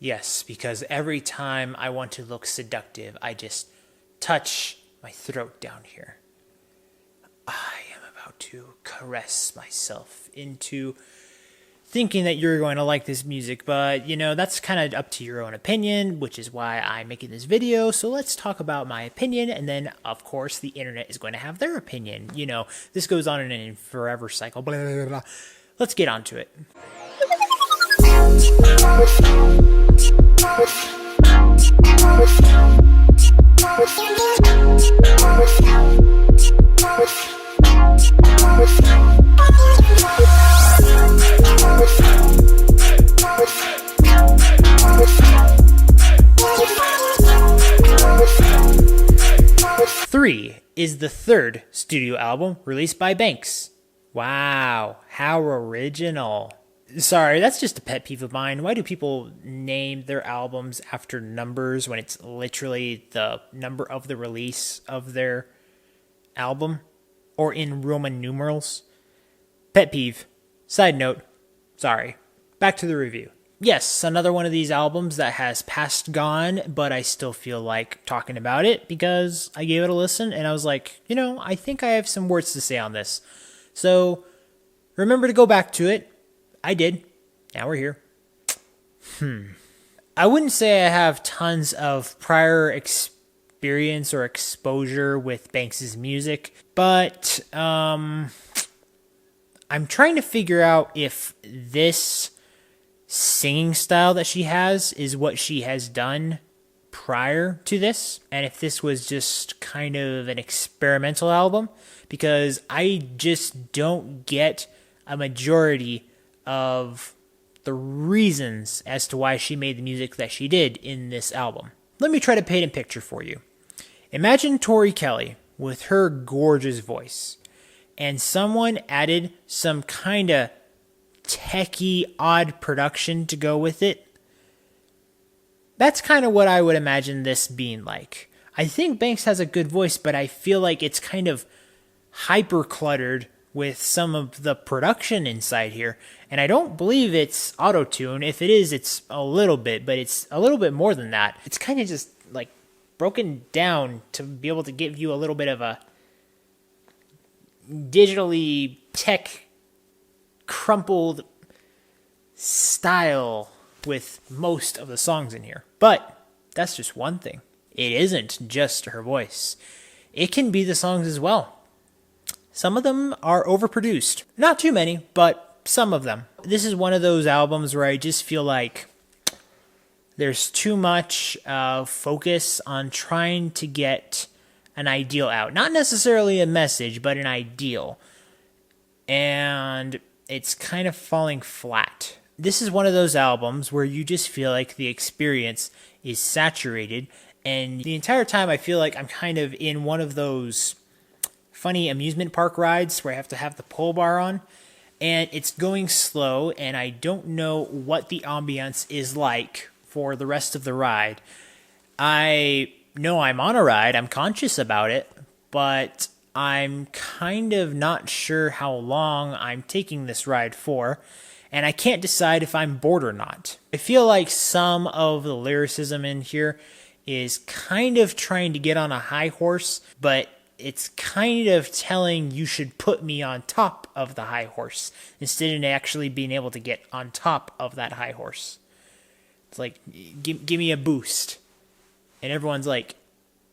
Yes, because every time I want to look seductive, I just touch my throat down here. I am about to caress myself into thinking that you're going to like this music, but that's kind of up to your own opinion, which is why I'm making this video. So let's talk about my opinion, and then of course the internet is going to have their opinion. This goes on in a forever cycle. Blah, blah, blah, blah. Let's get on to it. 3 is the third studio album released by Banks. Wow, how original. Sorry, that's just a pet peeve of mine. Why do people name their albums after numbers when it's literally the number of the release of their album? Or in Roman numerals? Pet peeve. Side note. Sorry. Back to the review. Yes, another one of these albums that has passed gone, but I still feel like talking about it because I gave it a listen and I was like, I think I have some words to say on this. So remember to go back to it. I did. Now we're here. I wouldn't say I have tons of prior experience or exposure with Banks' music, but I'm trying to figure out if this singing style that she has is what she has done prior to this, and if this was just kind of an experimental album, because I just don't get a majority of the reasons as to why she made the music that she did in this album. Let me try to paint a picture for you. Imagine Tori Kelly with her gorgeous voice, and someone added some kind of techie, odd production to go with it. That's kind of what I would imagine this being like. I think Banks has a good voice, but I feel like it's kind of hyper cluttered with some of the production inside here. And I don't believe it's auto-tune. If it is, it's a little bit, but it's a little bit more than that. It's kind of just like broken down to be able to give you a little bit of a digitally tech crumpled style with most of the songs in here. But that's just one thing. It isn't just her voice. It can be the songs as well. Some of them are overproduced. Not too many, but some of them. This is one of those albums where I just feel like there's too much focus on trying to get an ideal out. Not necessarily a message, but an ideal. And it's kind of falling flat. This is one of those albums where you just feel like the experience is saturated, and the entire time I feel like I'm kind of in one of those funny amusement park rides where I have to have the pull bar on, and it's going slow, and I don't know what the ambiance is like for the rest of the ride. I know I'm on a ride, I'm conscious about it, but I'm kind of not sure how long I'm taking this ride for, and I can't decide if I'm bored or not. I feel like some of the lyricism in here is kind of trying to get on a high horse, but it's kind of telling you should put me on top of the high horse instead of actually being able to get on top of that high horse. It's like, give me a boost. And everyone's like,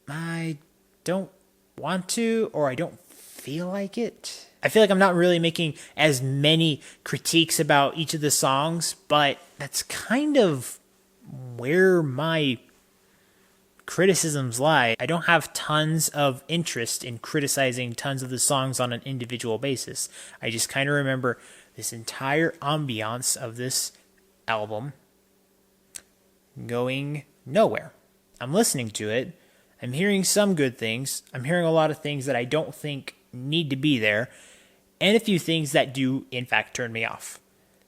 I don't want to, or I don't feel like it. I feel like I'm not really making as many critiques about each of the songs, but that's kind of where my criticisms lie. I don't have tons of interest in criticizing tons of the songs on an individual basis. I just kind of remember this entire ambiance of this album going nowhere. I'm listening to it. I'm hearing some good things. I'm hearing a lot of things that I don't think need to be there, and a few things that do, in fact, turn me off.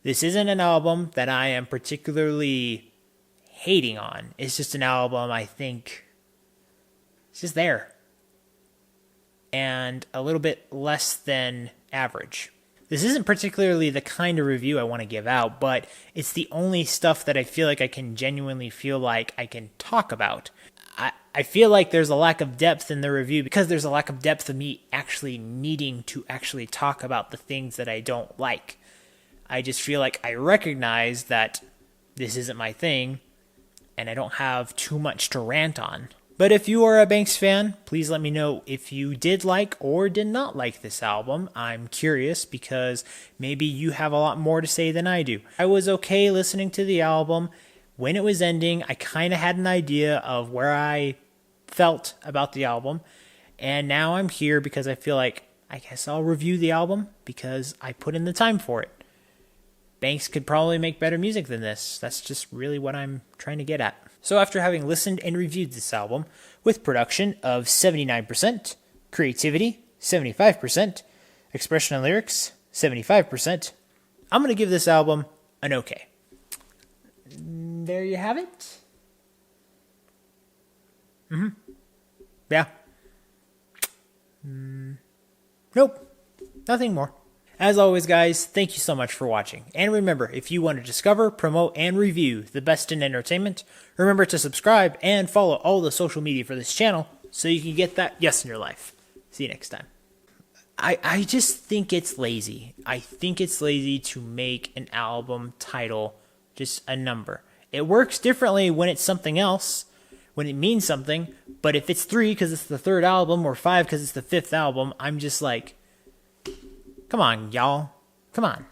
This isn't an album that I am particularly hating on. It's just an album I think it's just there, and a little bit less than average. This isn't particularly the kind of review I want to give out, but it's the only stuff that I feel like I can genuinely feel like I can talk about. I feel like there's a lack of depth in the review because there's a lack of depth of me actually needing to actually talk about the things that I don't like. I just feel like I recognize that this isn't my thing and I don't have too much to rant on. But if you are a Banks fan, please let me know if you did like or did not like this album. I'm curious because maybe you have a lot more to say than I do. I was okay listening to the album. When it was ending, I kind of had an idea of where I felt about the album. And now I'm here because I feel like I guess I'll review the album because I put in the time for it. Banks could probably make better music than this. That's just really what I'm trying to get at. So after having listened and reviewed this album, with production of 79%, creativity 75%, expression and lyrics 75%, I'm going to give this album an okay. There you have it. Yeah. Nope. Nothing more. As always, guys, thank you so much for watching. And remember, if you want to discover, promote, and review the best in entertainment, remember to subscribe and follow all the social media for this channel so you can get that yes in your life. See you next time. I just think it's lazy. I think it's lazy to make an album title just a number. It works differently when it's something else, when it means something, but if it's 3 because it's the 3rd album or 5 because it's the 5th album, I'm just like, come on, y'all. Come on.